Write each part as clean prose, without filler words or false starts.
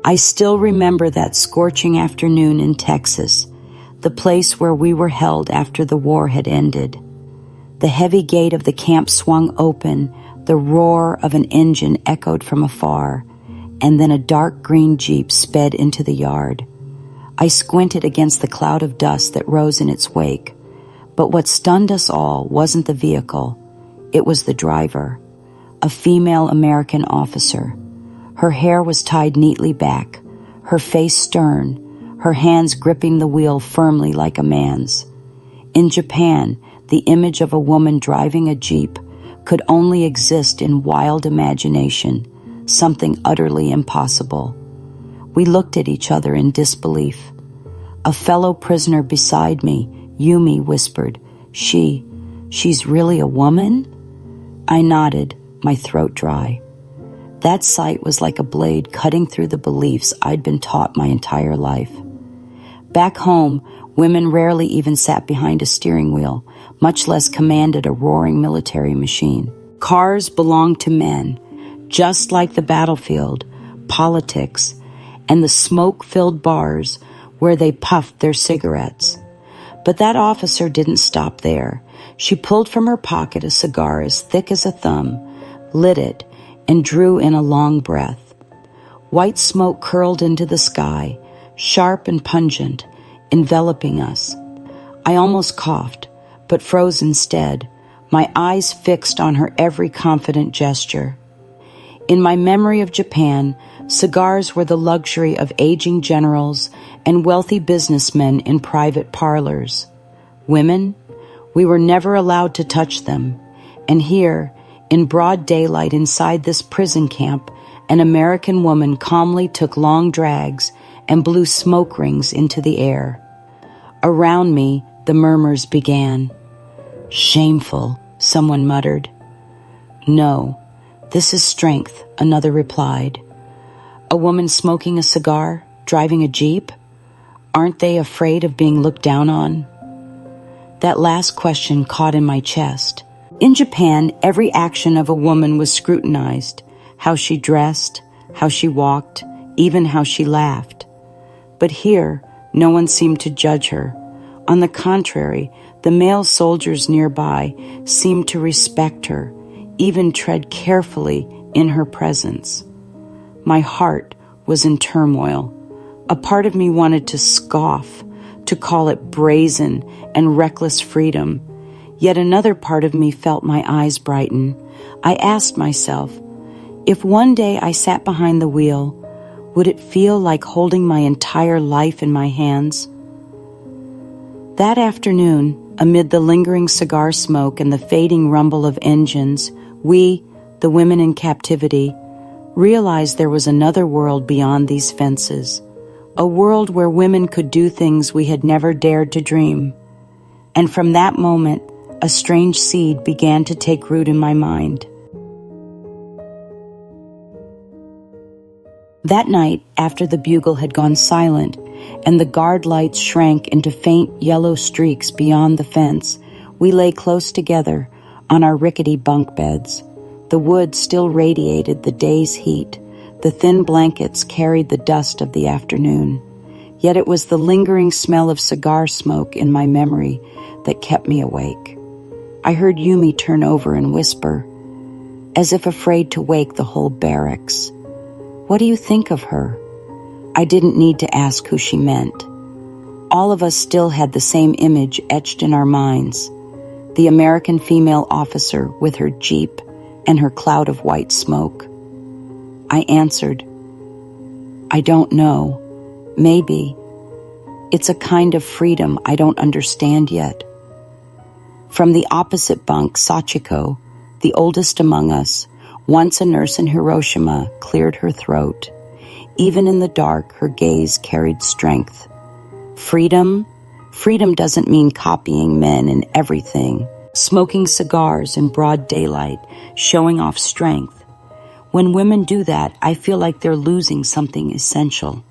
I still remember that scorching afternoon in Texas, the place where we were held after the war had ended. The heavy gate of the camp swung open, the roar of an engine echoed from afar, and then a dark green Jeep sped into the yard. I squinted against the cloud of dust that rose in its wake, but what stunned us all wasn't the vehicle, it was the driver, a female American officer. Her hair was tied neatly back, her face stern, her hands gripping the wheel firmly like a man's. In Japan, the image of a woman driving a Jeep could only exist in wild imagination, something utterly impossible. We looked at each other in disbelief. A fellow prisoner beside me, Yumi, whispered, She's really a woman?" I nodded, my throat dry. That sight was like a blade cutting through the beliefs I'd been taught my entire life. Back home, women rarely even sat behind a steering wheel, much less commanded a roaring military machine. Cars belonged to men, just like the battlefield, politics, and the smoke-filled bars where they puffed their cigarettes. But that officer didn't stop there. She pulled from her pocket a cigar as thick as a thumb, lit it, and drew in a long breath. White smoke curled into the sky, sharp and pungent, enveloping us. I almost coughed, but froze instead, my eyes fixed on her every confident gesture. In my memory of Japan, cigars were the luxury of aging generals and wealthy businessmen in private parlors. Women? We were never allowed to touch them. And here, in broad daylight inside this prison camp, an American woman calmly took long drags and blew smoke rings into the air. Around me, the murmurs began. "Shameful," someone muttered. "No, this is strength," another replied. "A woman smoking a cigar, driving a Jeep? Aren't they afraid of being looked down on?" That last question caught in my chest. In Japan, every action of a woman was scrutinized, how she dressed, how she walked, even how she laughed. But here, no one seemed to judge her. On the contrary, the male soldiers nearby seemed to respect her, even tread carefully in her presence. My heart was in turmoil. A part of me wanted to scoff, to call it brazen and reckless freedom. Yet another part of me felt my eyes brighten. I asked myself, if one day I sat behind the wheel, would it feel like holding my entire life in my hands? That afternoon, amid the lingering cigar smoke and the fading rumble of engines, we, the women in captivity, realized there was another world beyond these fences, a world where women could do things we had never dared to dream. And from that moment, a strange seed began to take root in my mind. That night, after the bugle had gone silent and the guard lights shrank into faint yellow streaks beyond the fence, we lay close together on our rickety bunk beds. The wood still radiated the day's heat. The thin blankets carried the dust of the afternoon. Yet it was the lingering smell of cigar smoke in my memory that kept me awake. I heard Yumi turn over and whisper, as if afraid to wake the whole barracks, "What do you think of her?" I didn't need to ask who she meant. All of us still had the same image etched in our minds, the American female officer with her Jeep and her cloud of white smoke. I answered, "I don't know. Maybe. It's a kind of freedom I don't understand yet." From the opposite bunk, Sachiko, the oldest among us, once a nurse in Hiroshima, cleared her throat. Even in the dark, her gaze carried strength. Freedom? Freedom doesn't mean copying men in everything, smoking cigars in broad daylight, showing off strength. When women do that, I feel like they're losing something essential.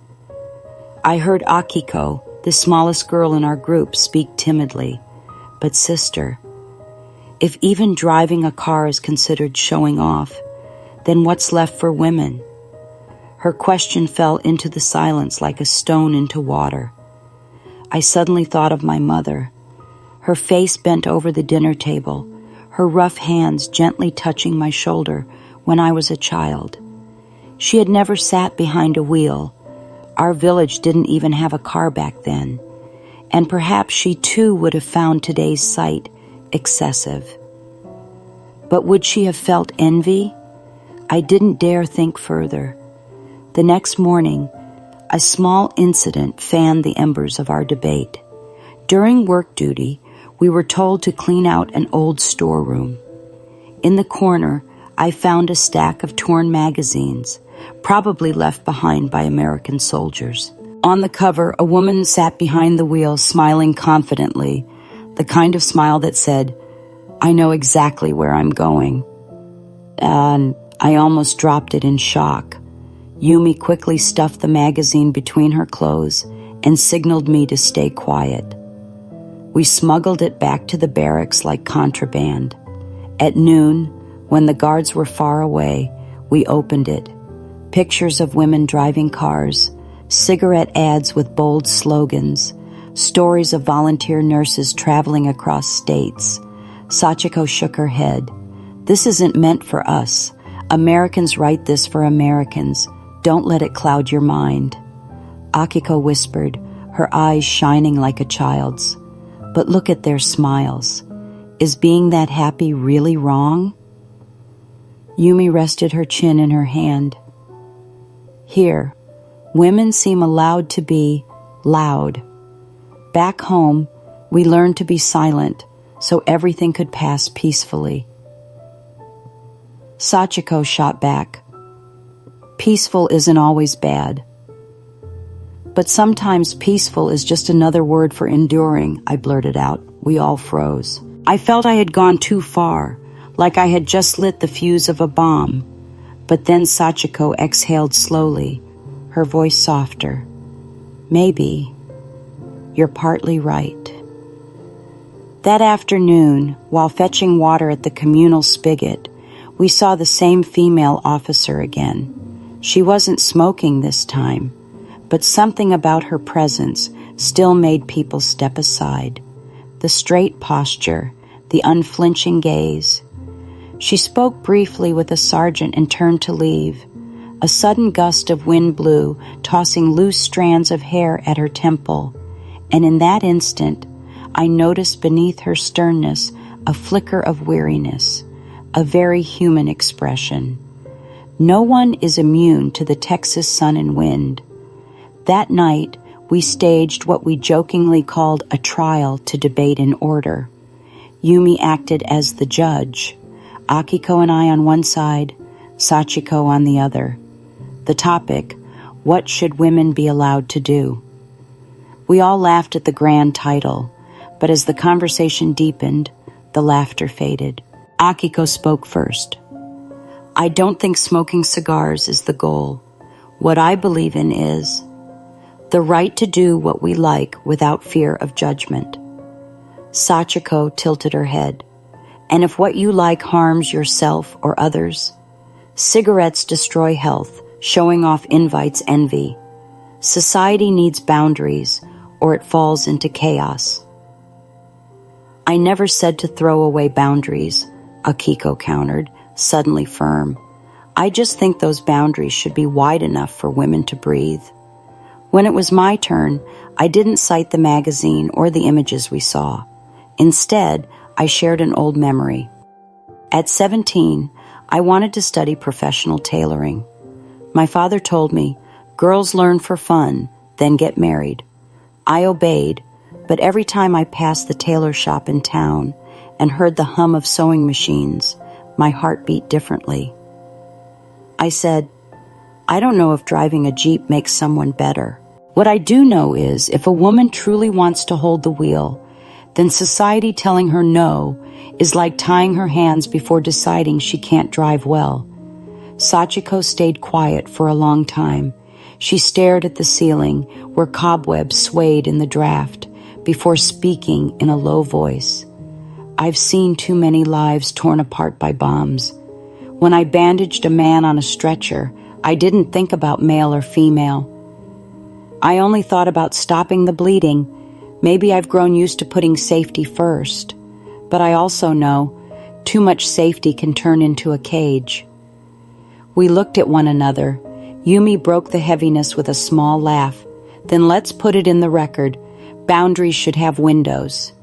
I heard Akiko, the smallest girl in our group, speak timidly. "But sister, if even driving a car is considered showing off, then what's left for women?" Her question fell into the silence like a stone into water. I suddenly thought of my mother, her face bent over the dinner table, her rough hands gently touching my shoulder when I was a child. She had never sat behind a wheel. Our village didn't even have a car back then, and perhaps she too would have found today's sight excessive. But would she have felt envy? I didn't dare think further. The next morning, a small incident fanned the embers of our debate. During work duty, we were told to clean out an old storeroom. In the corner, I found a stack of torn magazines, probably left behind by American soldiers. On the cover, a woman sat behind the wheel, smiling confidently, the kind of smile that said, "I know exactly where I'm going." And I almost dropped it in shock. Yumi quickly stuffed the magazine between her clothes and signaled me to stay quiet. We smuggled it back to the barracks like contraband. At noon, when the guards were far away, we opened it. Pictures of women driving cars, cigarette ads with bold slogans, stories of volunteer nurses traveling across states. Sachiko shook her head. "This isn't meant for us. Americans write this for Americans. Don't let it cloud your mind." Akiko whispered, her eyes shining like a child's. "But look at their smiles. Is being that happy really wrong?" Yumi rested her chin in her hand. "Here, women seem allowed to be loud. Back home, we learned to be silent so everything could pass peacefully." Sachiko shot back, "Peaceful isn't always bad." "But sometimes peaceful is just another word for enduring," I blurted out. We all froze. I felt I had gone too far, like I had just lit the fuse of a bomb. But then Sachiko exhaled slowly, her voice softer. "Maybe you're partly right." That afternoon, while fetching water at the communal spigot, we saw the same female officer again. She wasn't smoking this time, but something about her presence still made people step aside. The straight posture, the unflinching gaze. She spoke briefly with a sergeant and turned to leave. A sudden gust of wind blew, tossing loose strands of hair at her temple, and in that instant, I noticed beneath her sternness a flicker of weariness, a very human expression. No one is immune to the Texas sun and wind. That night, we staged what we jokingly called a trial to debate in order. Yumi acted as the judge, Akiko and I on one side, Sachiko on the other. The topic, what should women be allowed to do? We all laughed at the grand title, but as the conversation deepened, the laughter faded. Akiko spoke first. "I don't think smoking cigars is the goal. What I believe in is the right to do what we like without fear of judgment." Sachiko tilted her head. "And if what you like harms yourself or others? Cigarettes destroy health, showing off invites envy. Society needs boundaries, or it falls into chaos." "I never said to throw away boundaries," Akiko countered, suddenly firm. "I just think those boundaries should be wide enough for women to breathe." When it was my turn, I didn't cite the magazine or the images we saw. Instead, I shared an old memory. At 17, I wanted to study professional tailoring. My father told me, "Girls learn for fun, then get married." I obeyed, but every time I passed the tailor shop in town and heard the hum of sewing machines, my heart beat differently. I said, "I don't know if driving a Jeep makes someone better. What I do know is if a woman truly wants to hold the wheel, then society telling her no is like tying her hands before deciding she can't drive well." Sachiko stayed quiet for a long time. She stared at the ceiling where cobwebs swayed in the draft before speaking in a low voice. "I've seen too many lives torn apart by bombs. When I bandaged a man on a stretcher, I didn't think about male or female. I only thought about stopping the bleeding. Maybe I've grown used to putting safety first. But I also know too much safety can turn into a cage. We looked at one another. Yumi broke the heaviness with a small laugh. Then let's put it in the record. Boundaries should have windows.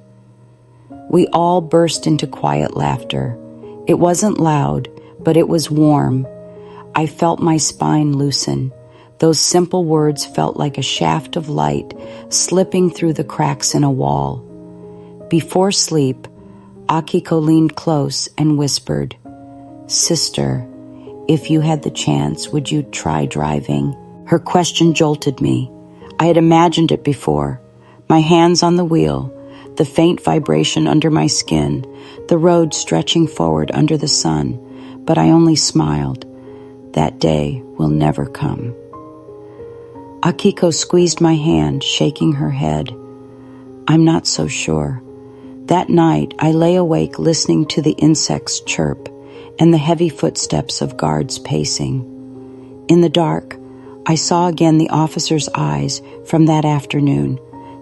We all burst into quiet laughter. It wasn't loud, but it was warm. I felt my spine loosen. Those simple words felt like a shaft of light slipping through the cracks in a wall. Before sleep, Akiko leaned close and whispered, "Sister, if you had the chance, would you try driving?" Her question jolted me. I had imagined it before. My hands on the wheel, the faint vibration under my skin, the road stretching forward under the sun, but I only smiled. That day will never come. Akiko squeezed my hand, shaking her head. I'm not so sure. That night, I lay awake listening to the insects chirp and the heavy footsteps of guards pacing. In the dark, I saw again the officer's eyes from that afternoon,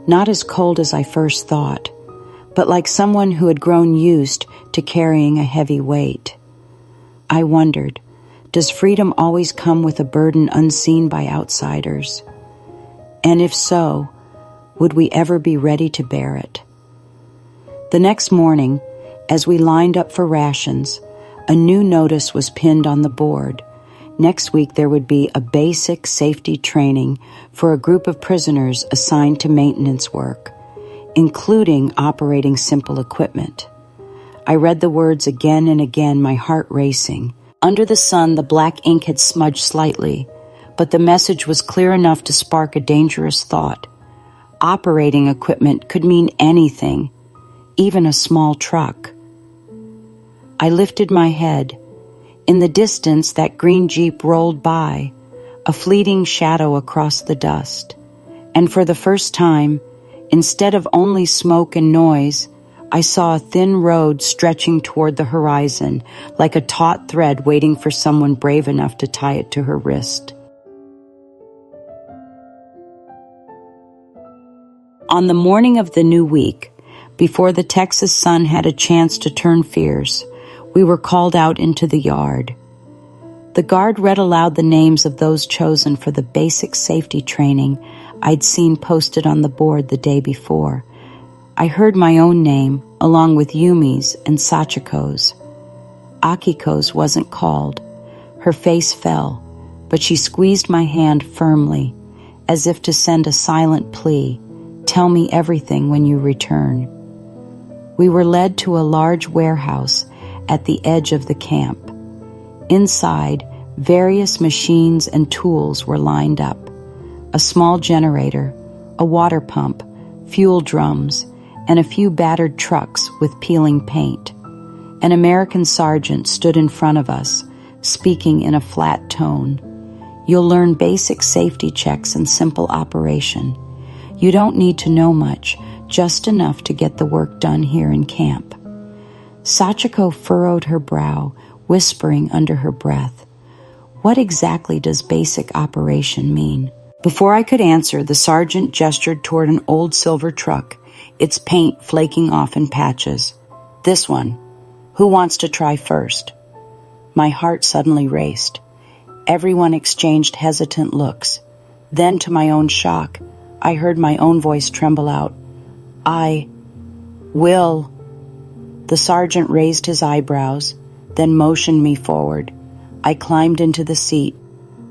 not as cold as I first thought, but like someone who had grown used to carrying a heavy weight. I wondered, does freedom always come with a burden unseen by outsiders? And if so, would we ever be ready to bear it? The next morning, as we lined up for rations, a new notice was pinned on the board. Next week there would be a basic safety training for a group of prisoners assigned to maintenance work, including operating simple equipment. I read the words again and again, my heart racing. Under the sun, the black ink had smudged slightly, but the message was clear enough to spark a dangerous thought. Operating equipment could mean anything, even a small truck. I lifted my head. In the distance, that green Jeep rolled by, a fleeting shadow across the dust. And for the first time, instead of only smoke and noise, I saw a thin road stretching toward the horizon, like a taut thread waiting for someone brave enough to tie it to her wrist. On the morning of the new week, before the Texas sun had a chance to turn fierce, we were called out into the yard. The guard read aloud the names of those chosen for the basic safety training I'd seen posted on the board the day before. I heard my own name, along with Yumi's and Sachiko's. Akiko's wasn't called. Her face fell, but she squeezed my hand firmly, as if to send a silent plea, "Tell me everything when you return." We were led to a large warehouse at the edge of the camp. Inside, various machines and tools were lined up. A small generator, a water pump, fuel drums, and a few battered trucks with peeling paint. An American sergeant stood in front of us, speaking in a flat tone. "You'll learn basic safety checks and simple operation. You don't need to know much, just enough to get the work done here in camp." Sachiko furrowed her brow, whispering under her breath, "What exactly does basic operation mean?" Before I could answer, the sergeant gestured toward an old silver truck, its paint flaking off in patches. "This one. Who wants to try first?" My heart suddenly raced. Everyone exchanged hesitant looks. Then, to my own shock, I heard my own voice tremble out. "I will." The sergeant raised his eyebrows, then motioned me forward. I climbed into the seat.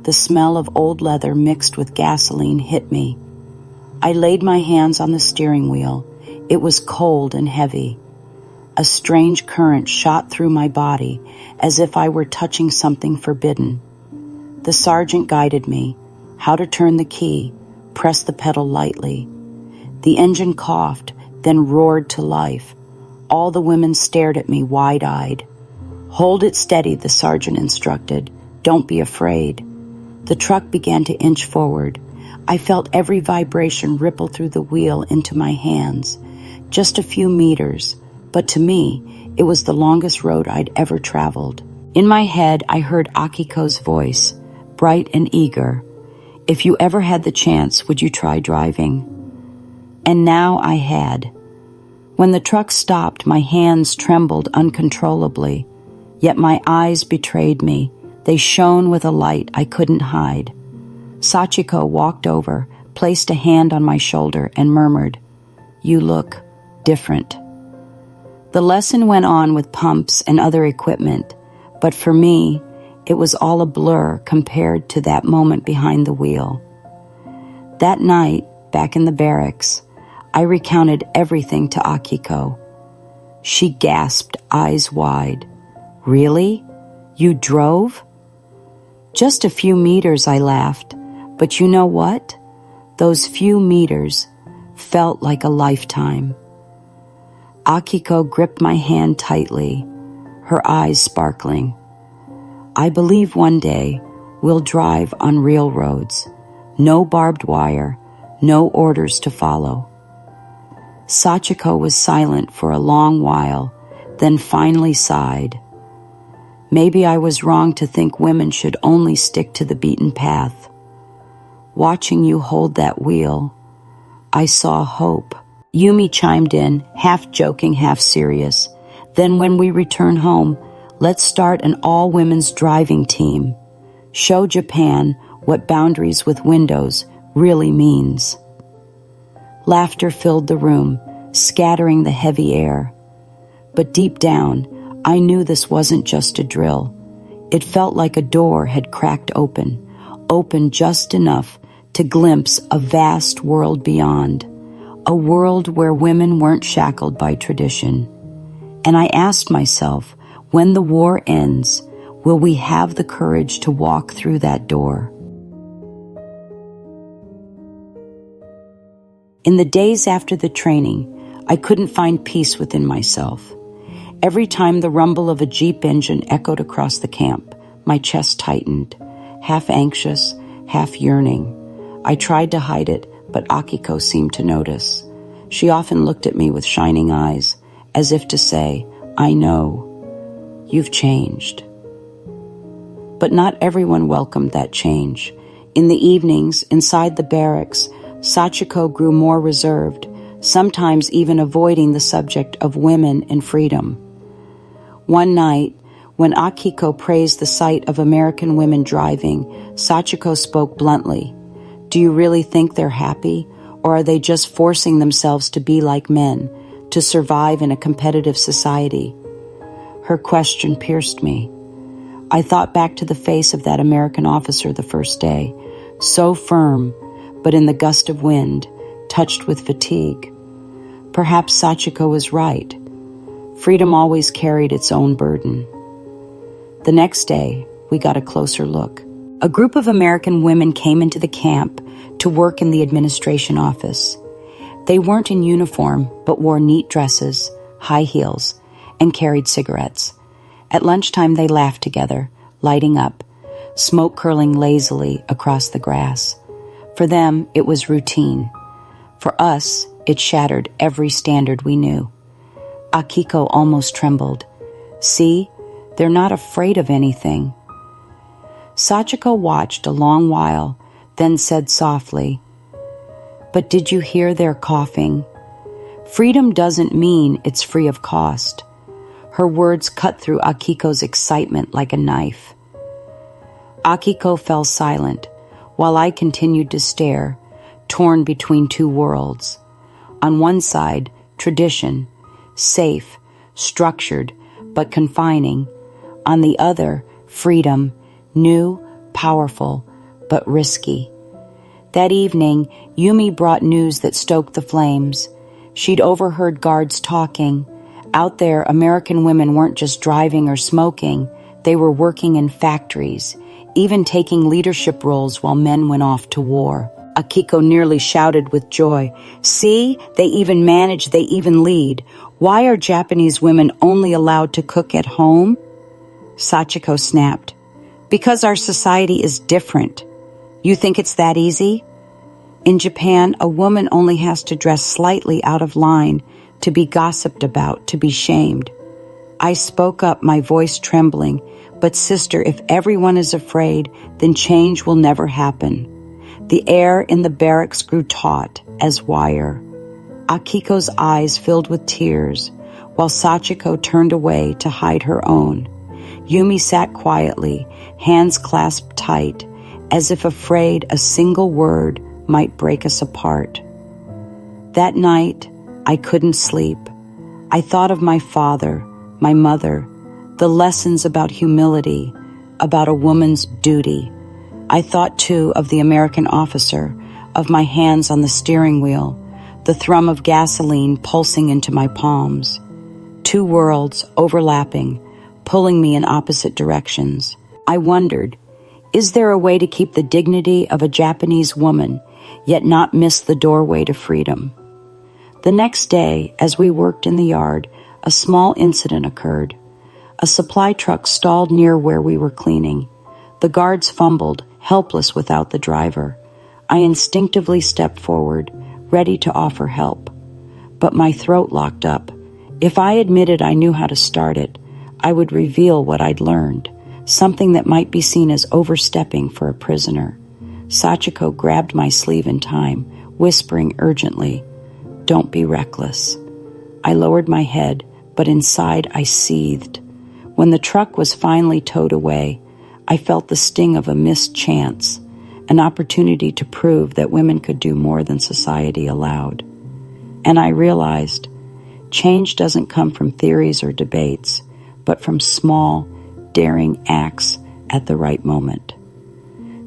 The smell of old leather mixed with gasoline hit me. I laid my hands on the steering wheel. It was cold and heavy. A strange current shot through my body, as if I were touching something forbidden. The sergeant guided me. How to turn the key, press the pedal lightly. The engine coughed, then roared to life. All the women stared at me wide-eyed. "Hold it steady," the sergeant instructed. "Don't be afraid." The truck began to inch forward. I felt every vibration ripple through the wheel into my hands. Just a few meters, but to me, it was the longest road I'd ever traveled. In my head, I heard Akiko's voice. bright and eager. If you ever had the chance, would you try driving? And now I had. When the truck stopped, my hands trembled uncontrollably, yet my eyes betrayed me. They shone with a light I couldn't hide. Sachiko walked over, placed a hand on my shoulder, and murmured, "You look different." The lesson went on with pumps and other equipment, but for me, it was all a blur compared to that moment behind the wheel. That night, back in the barracks, I recounted everything to Akiko. She gasped, eyes wide. "Really? You drove?" "Just a few meters," I laughed. "But you know what? Those few meters felt like a lifetime." Akiko gripped my hand tightly, her eyes sparkling. "I believe one day we'll drive on real roads. No barbed wire, no orders to follow." Sachiko was silent for a long while, then finally sighed. "Maybe I was wrong to think women should only stick to the beaten path. Watching you hold that wheel, I saw hope." Yumi chimed in, half joking, half serious. "Then when we return home, let's start an all-women's driving team. Show Japan what boundaries with windows really means." Laughter filled the room, scattering the heavy air. But deep down, I knew this wasn't just a drill. It felt like a door had cracked open just enough to glimpse a vast world beyond, a world where women weren't shackled by tradition. And I asked myself, when the war ends, will we have the courage to walk through that door? In the days after the training, I couldn't find peace within myself. Every time the rumble of a Jeep engine echoed across the camp, my chest tightened, half anxious, half yearning. I tried to hide it, but Akiko seemed to notice. She often looked at me with shining eyes, as if to say, "I know, you've changed." But not everyone welcomed that change. In the evenings, inside the barracks, Sachiko grew more reserved, sometimes even avoiding the subject of women and freedom. One night, when Akiko praised the sight of American women driving, Sachiko spoke bluntly. "Do you really think they're happy, or are they just forcing themselves to be like men, to survive in a competitive society?" Her question pierced me. I thought back to the face of that American officer the first day, so firm, but in the gust of wind, touched with fatigue. Perhaps Sachiko was right. Freedom always carried its own burden. The next day, we got a closer look. A group of American women came into the camp to work in the administration office. They weren't in uniform, but wore neat dresses, high heels, and carried cigarettes. At lunchtime, they laughed together, lighting up, smoke curling lazily across the grass. For them, it was routine. For us, it shattered every standard we knew. Akiko almost trembled. "See, they're not afraid of anything." Sachiko watched a long while, then said softly, "But did you hear their coughing? Freedom doesn't mean it's free of cost." Her words cut through Akiko's excitement like a knife. Akiko fell silent, while I continued to stare, torn between two worlds. On one side, tradition, safe, structured, but confining. On the other, freedom, new, powerful, but risky. That evening, Yumi brought news that stoked the flames. She'd overheard guards talking. Out there, American women weren't just driving or smoking. They were working in factories, even taking leadership roles while men went off to war. Akiko nearly shouted with joy. "See, they even manage, they even lead. Why are Japanese women only allowed to cook at home?" Sachiko snapped. "Because our society is different. You think it's that easy? In Japan, a woman only has to dress slightly out of line to be gossiped about, to be shamed." I spoke up, my voice trembling. But sister, if everyone is afraid, then change will never happen. The air in the barracks grew taut as wire. Akiko's eyes filled with tears, while Sachiko turned away to hide her own. Yumi sat quietly, hands clasped tight, as if afraid a single word might break us apart. That night, I couldn't sleep. I thought of my father, my mother, the lessons about humility, about a woman's duty. I thought, too, of the American officer, of my hands on the steering wheel, the thrum of gasoline pulsing into my palms. Two worlds overlapping, pulling me in opposite directions. I wondered, is there a way to keep the dignity of a Japanese woman, yet not miss the doorway to freedom? The next day, as we worked in the yard, a small incident occurred. A supply truck stalled near where we were cleaning. The guards fumbled, helpless without the driver. I instinctively stepped forward, ready to offer help. But my throat locked up. If I admitted I knew how to start it, I would reveal what I'd learned, something that might be seen as overstepping for a prisoner. Sachiko grabbed my sleeve in time, whispering urgently, "Don't be reckless." I lowered my head, but inside I seethed. When the truck was finally towed away, I felt the sting of a missed chance, an opportunity to prove that women could do more than society allowed. And I realized, change doesn't come from theories or debates, but from small, daring acts at the right moment.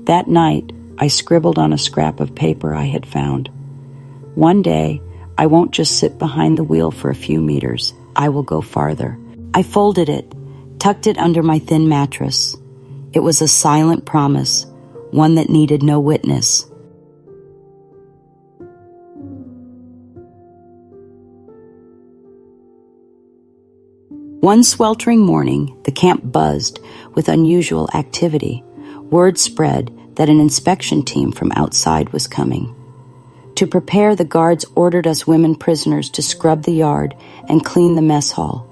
That night, I scribbled on a scrap of paper I had found. One day, I won't just sit behind the wheel for a few meters. I will go farther. I folded it, tucked it under my thin mattress. It was a silent promise, one that needed no witness. One sweltering morning, the camp buzzed with unusual activity. Word spread that an inspection team from outside was coming. To prepare, the guards ordered us women prisoners to scrub the yard and clean the mess hall.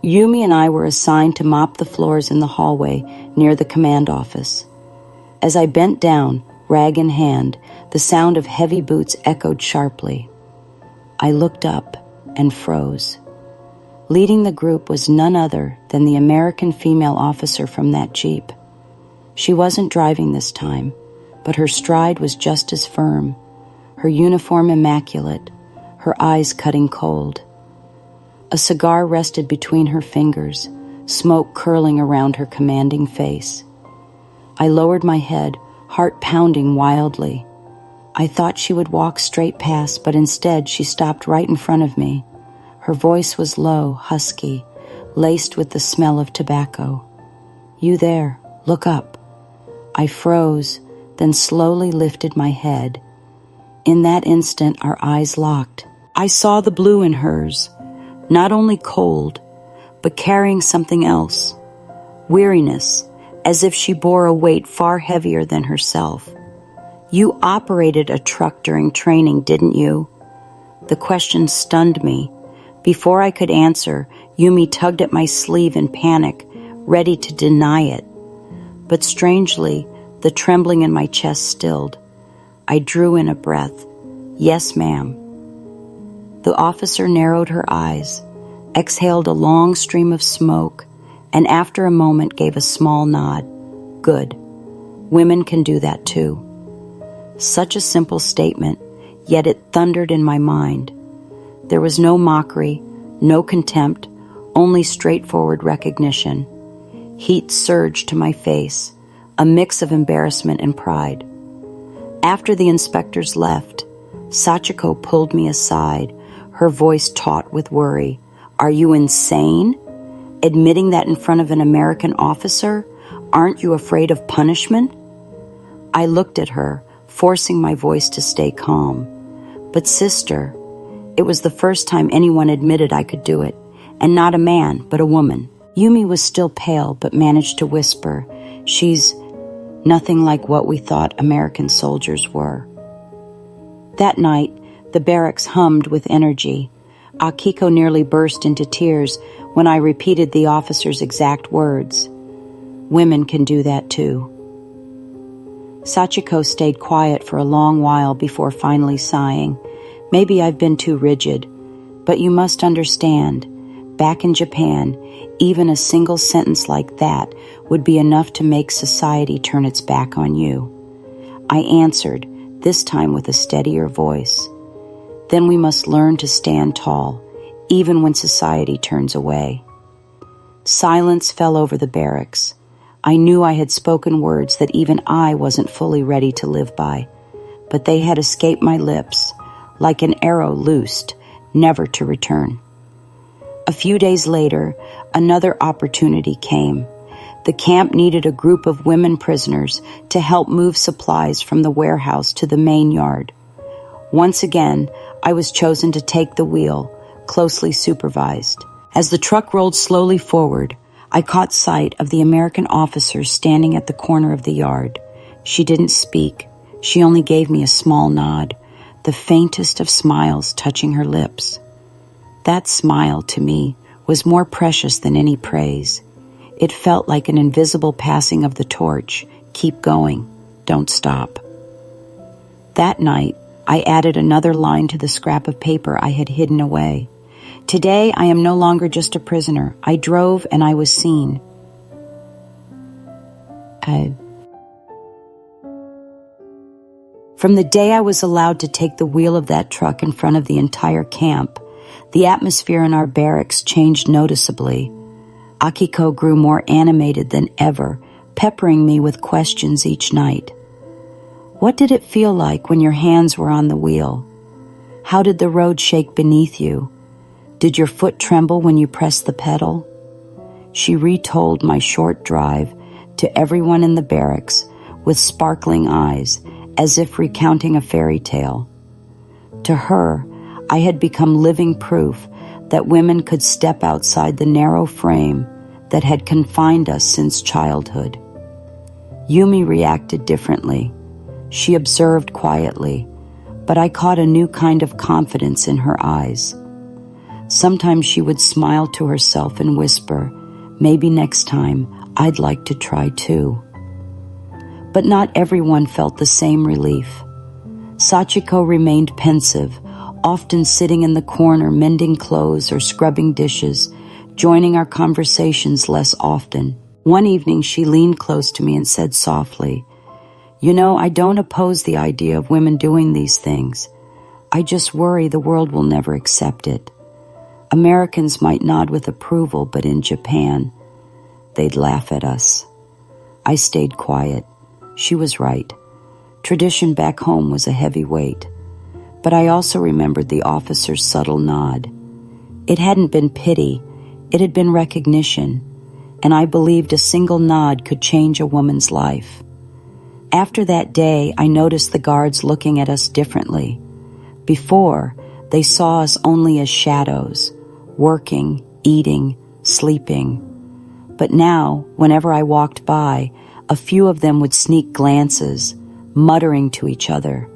Yumi and I were assigned to mop the floors in the hallway near the command office. As I bent down, rag in hand, the sound of heavy boots echoed sharply. I looked up and froze. Leading the group was none other than the American female officer from that Jeep. She wasn't driving this time, but her stride was just as firm, her uniform immaculate, her eyes cutting cold. A cigar rested between her fingers, smoke curling around her commanding face. I lowered my head, heart pounding wildly. I thought she would walk straight past, but instead she stopped right in front of me. Her voice was low, husky, laced with the smell of tobacco. "You there, look up." I froze, then slowly lifted my head. In that instant, our eyes locked. I saw the blue in hers, not only cold, but carrying something else. Weariness, as if she bore a weight far heavier than herself. "You operated a truck during training, didn't you?" The question stunned me. Before I could answer, Yumi tugged at my sleeve in panic, ready to deny it. But strangely, the trembling in my chest stilled. I drew in a breath. "Yes, ma'am." The officer narrowed her eyes, exhaled a long stream of smoke, and after a moment gave a small nod. "Good. Women can do that too." Such a simple statement, yet it thundered in my mind. There was no mockery, no contempt, only straightforward recognition. Heat surged to my face, a mix of embarrassment and pride. After the inspectors left, Sachiko pulled me aside, her voice taut with worry. "Are you insane? Admitting that in front of an American officer? Aren't you afraid of punishment?" I looked at her, forcing my voice to stay calm. "But sister," it was the first time anyone admitted I could do it, and not a man, but a woman. Yumi was still pale, but managed to whisper, "She's nothing like what we thought American soldiers were." That night, the barracks hummed with energy. Akiko nearly burst into tears when I repeated the officer's exact words. Women can do that too. Sachiko stayed quiet for a long while before finally sighing. Maybe I've been too rigid, but you must understand, back in Japan, even a single sentence like that would be enough to make society turn its back on you. I answered, this time with a steadier voice. Then we must learn to stand tall, even when society turns away. Silence fell over the barracks. I knew I had spoken words that even I wasn't fully ready to live by, but they had escaped my lips, like an arrow loosed, never to return. A few days later, another opportunity came. The camp needed a group of women prisoners to help move supplies from the warehouse to the main yard. Once again, I was chosen to take the wheel, closely supervised. As the truck rolled slowly forward, I caught sight of the American officer standing at the corner of the yard. She didn't speak. She only gave me a small nod, the faintest of smiles touching her lips. That smile, to me, was more precious than any praise. It felt like an invisible passing of the torch. Keep going. Don't stop. That night, I added another line to the scrap of paper I had hidden away. Today, I am no longer just a prisoner. I drove and I was seen. From the day I was allowed to take the wheel of that truck in front of the entire camp, the atmosphere in our barracks changed noticeably. Akiko grew more animated than ever, peppering me with questions each night. What did it feel like when your hands were on the wheel? How did the road shake beneath you? Did your foot tremble when you pressed the pedal? She retold my short drive to everyone in the barracks with sparkling eyes, as if recounting a fairy tale. To her, I had become living proof that women could step outside the narrow frame that had confined us since childhood. Yumi reacted differently. She observed quietly, but I caught a new kind of confidence in her eyes. Sometimes she would smile to herself and whisper, maybe next time I'd like to try too. But not everyone felt the same relief. Sachiko remained pensive, often sitting in the corner mending clothes or scrubbing dishes, joining our conversations less often. One evening she leaned close to me and said softly, "You know, I don't oppose the idea of women doing these things. I just worry the world will never accept it. Americans might nod with approval, but in Japan, they'd laugh at us." I stayed quiet. She was right. Tradition back home was a heavy weight. But I also remembered the officer's subtle nod. It hadn't been pity, it had been recognition, and I believed a single nod could change a woman's life. After that day, I noticed the guards looking at us differently. Before, they saw us only as shadows, working, eating, sleeping. But now, whenever I walked by, a few of them would sneak glances, muttering to each other.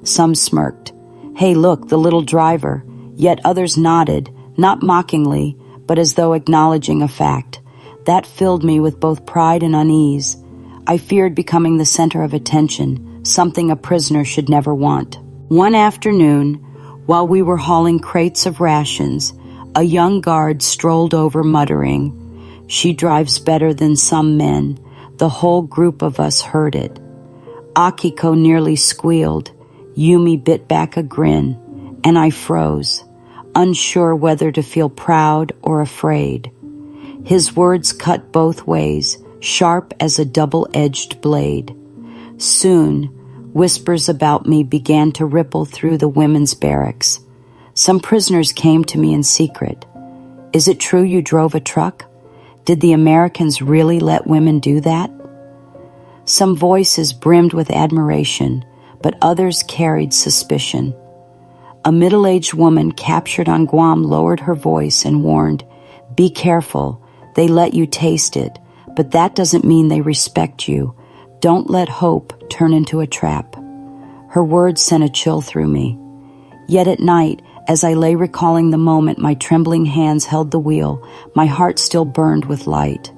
Some smirked, "Hey, look, the little driver," yet others nodded, not mockingly, but as though acknowledging a fact. That filled me with both pride and unease. I feared becoming the center of attention, something a prisoner should never want. One afternoon, while we were hauling crates of rations, a young guard strolled over muttering, "She drives better than some men." The whole group of us heard it. Akiko nearly squealed. Yumi bit back a grin, and I froze, unsure whether to feel proud or afraid. His words cut both ways, sharp as a double-edged blade. Soon, whispers about me began to ripple through the women's barracks. Some prisoners came to me in secret. "Is it true you drove a truck? Did the Americans really let women do that?" Some voices brimmed with admiration, but others carried suspicion. A middle-aged woman captured on Guam lowered her voice and warned, "Be careful, they let you taste it, but that doesn't mean they respect you. Don't let hope turn into a trap." Her words sent a chill through me. Yet at night, As I lay recalling the moment my trembling hands held the wheel, my heart still burned with light.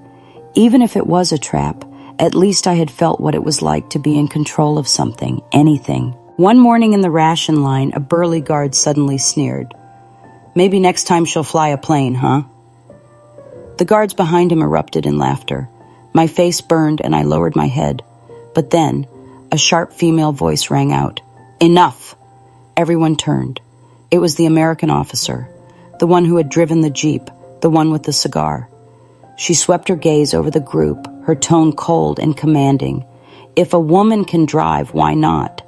Even if it was a trap, at least I had felt what it was like to be in control of something, anything. One morning in the ration line, a burly guard suddenly sneered. "Maybe next time she'll fly a plane, huh?" The guards behind him erupted in laughter. My face burned and I lowered my head. But then, a sharp female voice rang out. "Enough!" Everyone turned. It was the American officer, the one who had driven the Jeep, the one with the cigar. She swept her gaze over the group, her tone cold and commanding. If a woman can drive, why not?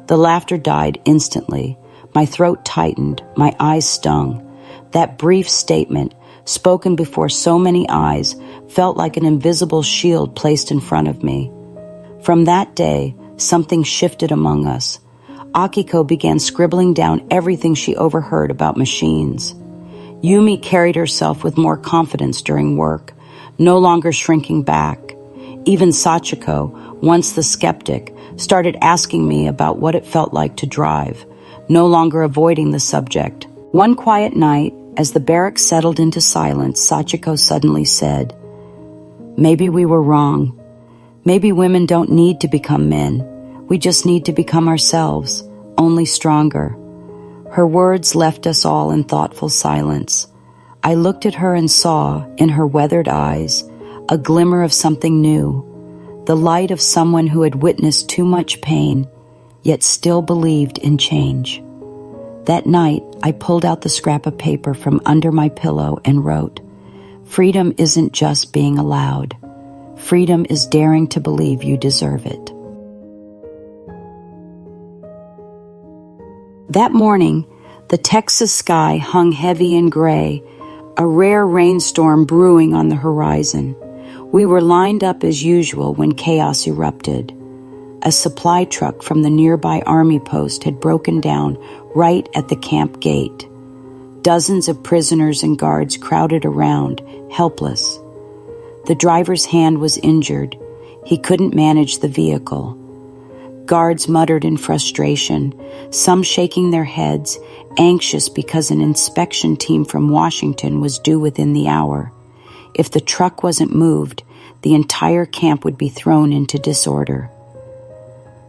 The laughter died instantly. My throat tightened, my eyes stung. That brief statement, spoken before so many eyes, felt like an invisible shield placed in front of me. From that day, something shifted among us. Akiko began scribbling down everything she overheard about machines. Yumi carried herself with more confidence during work, no longer shrinking back. Even Sachiko, once the skeptic, started asking me about what it felt like to drive, no longer avoiding the subject. One quiet night, as the barracks settled into silence, Sachiko suddenly said, "Maybe we were wrong. Maybe women don't need to become men. We just need to become ourselves, only stronger." Her words left us all in thoughtful silence. I looked at her and saw, in her weathered eyes, a glimmer of something new, the light of someone who had witnessed too much pain, yet still believed in change. That night, I pulled out the scrap of paper from under my pillow and wrote, "Freedom isn't just being allowed. Freedom is daring to believe you deserve it." That morning, the Texas sky hung heavy and gray, a rare rainstorm brewing on the horizon. We were lined up as usual when chaos erupted. A supply truck from the nearby army post had broken down right at the camp gate. Dozens of prisoners and guards crowded around, helpless. The driver's hand was injured. He couldn't manage the vehicle. Guards muttered in frustration, some shaking their heads, anxious because an inspection team from Washington was due within the hour. If the truck wasn't moved, the entire camp would be thrown into disorder.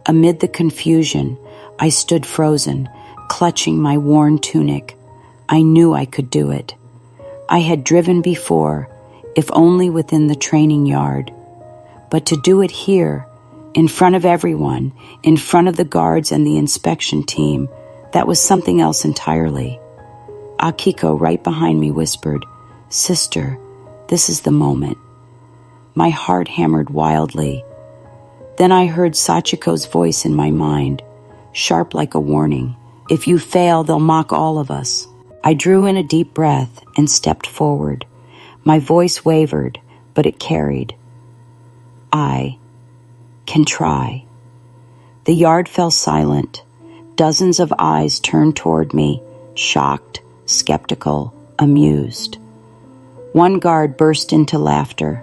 Amid the confusion, I stood frozen, clutching my worn tunic. I knew I could do it. I had driven before, if only within the training yard. But to do it here, in front of everyone, in front of the guards and the inspection team, that was something else entirely. Akiko, right behind me, whispered, "Sister, this is the moment." My heart hammered wildly. Then I heard Sachiko's voice in my mind, sharp like a warning. "If you fail, they'll mock all of us." I drew in a deep breath and stepped forward. My voice wavered, but it carried. "I can try." The yard fell silent. Dozens of eyes turned toward me, shocked, skeptical, amused. One guard burst into laughter.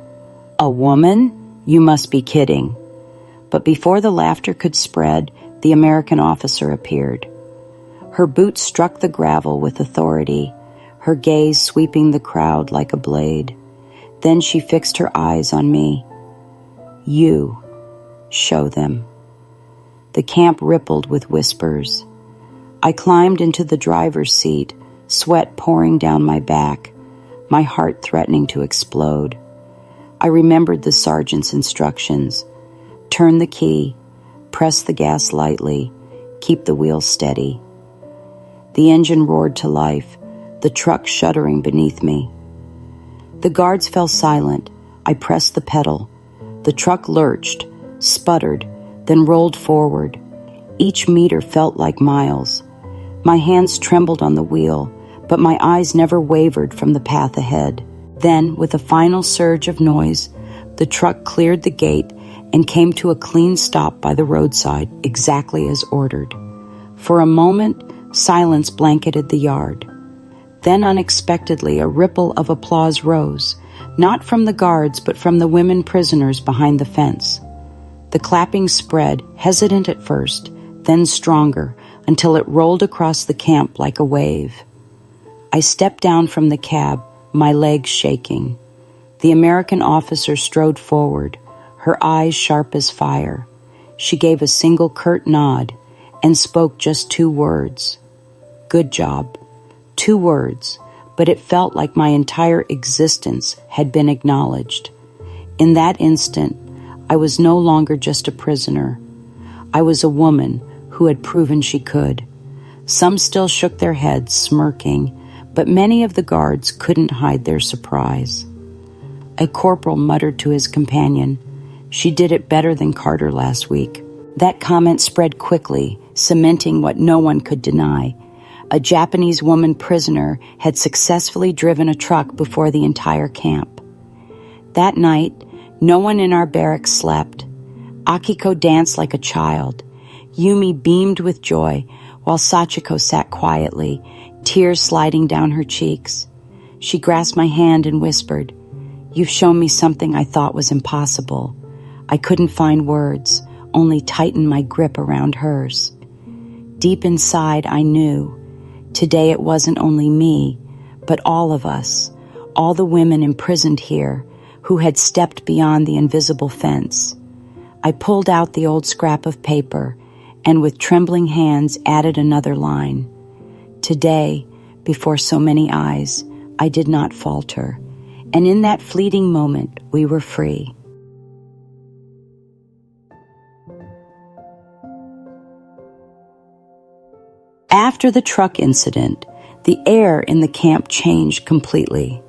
"A woman? You must be kidding." But before the laughter could spread, the American officer appeared. Her boots struck the gravel with authority, her gaze sweeping the crowd like a blade. Then she fixed her eyes on me. "You. Show them." The camp rippled with whispers. I climbed into the driver's seat, sweat pouring down my back, my heart threatening to explode. I remembered the sergeant's instructions. Turn the key, press the gas lightly, keep the wheel steady. The engine roared to life, the truck shuddering beneath me. The guards fell silent. I pressed the pedal. The truck lurched, sputtered, then rolled forward. Each meter felt like miles. My hands trembled on the wheel, but my eyes never wavered from the path ahead. Then, with a final surge of noise, the truck cleared the gate and came to a clean stop by the roadside, exactly as ordered. For a moment, silence blanketed the yard. Then unexpectedly, a ripple of applause rose, not from the guards but from the women prisoners behind the fence. The clapping spread, hesitant at first, then stronger, until it rolled across the camp like a wave. I stepped down from the cab, my legs shaking. The American officer strode forward, her eyes sharp as fire. She gave a single curt nod and spoke just 2 words. Good job. 2 words, but it felt like my entire existence had been acknowledged. In that instant, I was no longer just a prisoner. I was a woman who had proven she could. Some still shook their heads, smirking, but many of the guards couldn't hide their surprise. A corporal muttered to his companion, "She did it better than Carter last week." That comment spread quickly, cementing what no one could deny. A Japanese woman prisoner had successfully driven a truck before the entire camp. That night, no one in our barracks slept. Akiko danced like a child. Yumi beamed with joy, while Sachiko sat quietly, tears sliding down her cheeks. She grasped my hand and whispered, "You've shown me something I thought was impossible." I couldn't find words, only tightened my grip around hers. Deep inside, I knew. Today it wasn't only me, but all of us, all the women imprisoned here, who had stepped beyond the invisible fence. I pulled out the old scrap of paper and with trembling hands added another line. Today, before so many eyes, I did not falter, and in that fleeting moment, we were free. After the truck incident, the air in the camp changed completely.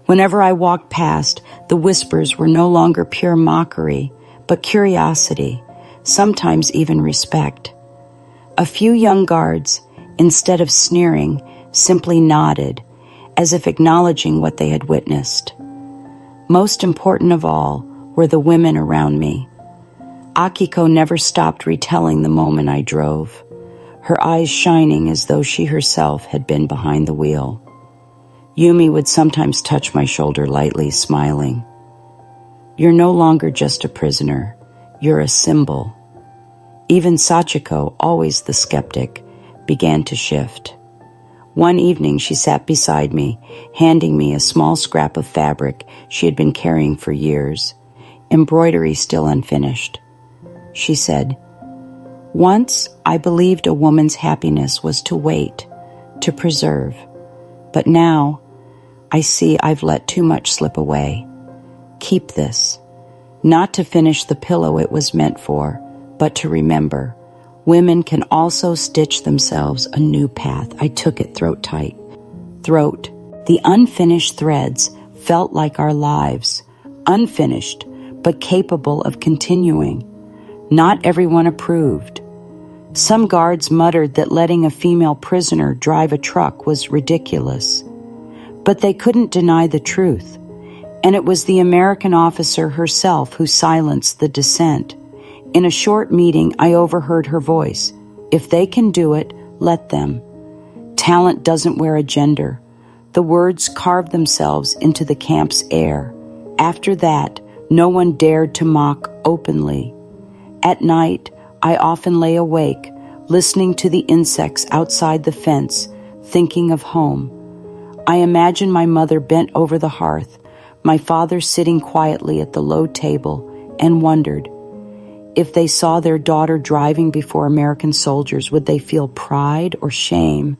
Whenever I walked past, the whispers were no longer pure mockery, but curiosity, sometimes even respect. A few young guards, instead of sneering, simply nodded, as if acknowledging what they had witnessed. Most important of all were the women around me. Akiko never stopped retelling the moment I drove, her eyes shining as though she herself had been behind the wheel. Yumi would sometimes touch my shoulder lightly, smiling. "You're no longer just a prisoner. You're a symbol." Even Sachiko, always the skeptic, began to shift. One evening she sat beside me, handing me a small scrap of fabric she had been carrying for years, embroidery still unfinished. She said, "Once I believed a woman's happiness was to wait, to preserve. But now I see I've let too much slip away. Keep this, not to finish the pillow it was meant for, but to remember. Women can also stitch themselves a new path." I took it throat tight. Throat. The unfinished threads felt like our lives, unfinished, but capable of continuing. Not everyone approved. Some guards muttered that letting a female prisoner drive a truck was ridiculous. But they couldn't deny the truth, and it was the American officer herself who silenced the dissent. In a short meeting, I overheard her voice. "If they can do it, let them. Talent doesn't wear a gender." The words carved themselves into the camp's air. After that, no one dared to mock openly. At night, I often lay awake, listening to the insects outside the fence, thinking of home. I imagined my mother bent over the hearth, my father sitting quietly at the low table, and wondered, if they saw their daughter driving before American soldiers, would they feel pride or shame?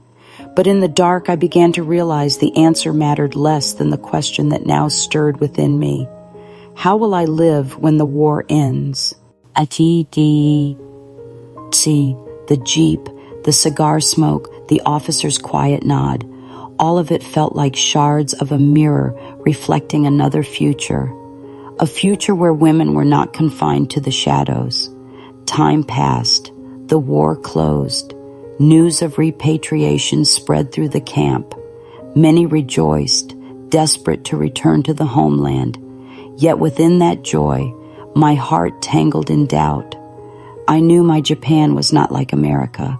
But in the dark, I began to realize the answer mattered less than the question that now stirred within me. How will I live when the war ends? The jeep, the cigar smoke, the officer's quiet nod. All of it felt like shards of a mirror reflecting another future. A future where women were not confined to the shadows. Time passed. The war closed. News of repatriation spread through the camp. Many rejoiced, desperate to return to the homeland. Yet within that joy, my heart tangled in doubt. I knew my Japan was not like America.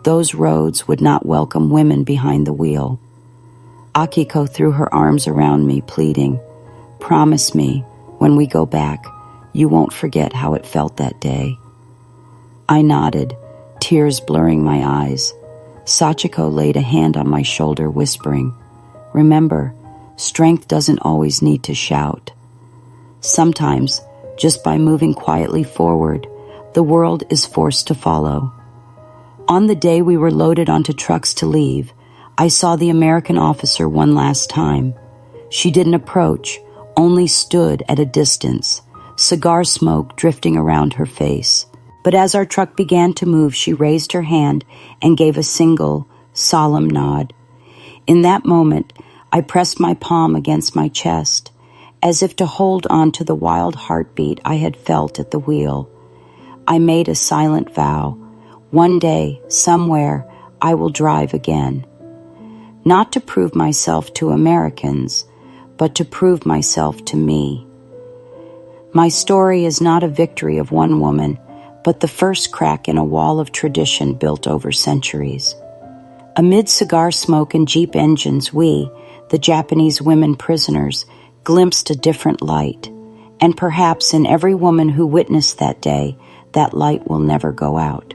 Those roads would not welcome women behind the wheel. Akiko threw her arms around me, pleading, "Promise me, when we go back, you won't forget how it felt that day." I nodded, tears blurring my eyes. Sachiko laid a hand on my shoulder, whispering, "Remember, strength doesn't always need to shout. Sometimes, just by moving quietly forward, the world is forced to follow." On the day we were loaded onto trucks to leave, I saw the American officer one last time. She didn't approach, only stood at a distance, cigar smoke drifting around her face. But as our truck began to move, she raised her hand and gave a single, solemn nod. In that moment, I pressed my palm against my chest, as if to hold on to the wild heartbeat I had felt at the wheel. I made a silent vow. One day, somewhere, I will drive again. Not to prove myself to Americans, but to prove myself to me. My story is not a victory of one woman, but the first crack in a wall of tradition built over centuries. Amid cigar smoke and Jeep engines, we, the Japanese women prisoners, glimpsed a different light. And perhaps in every woman who witnessed that day, that light will never go out.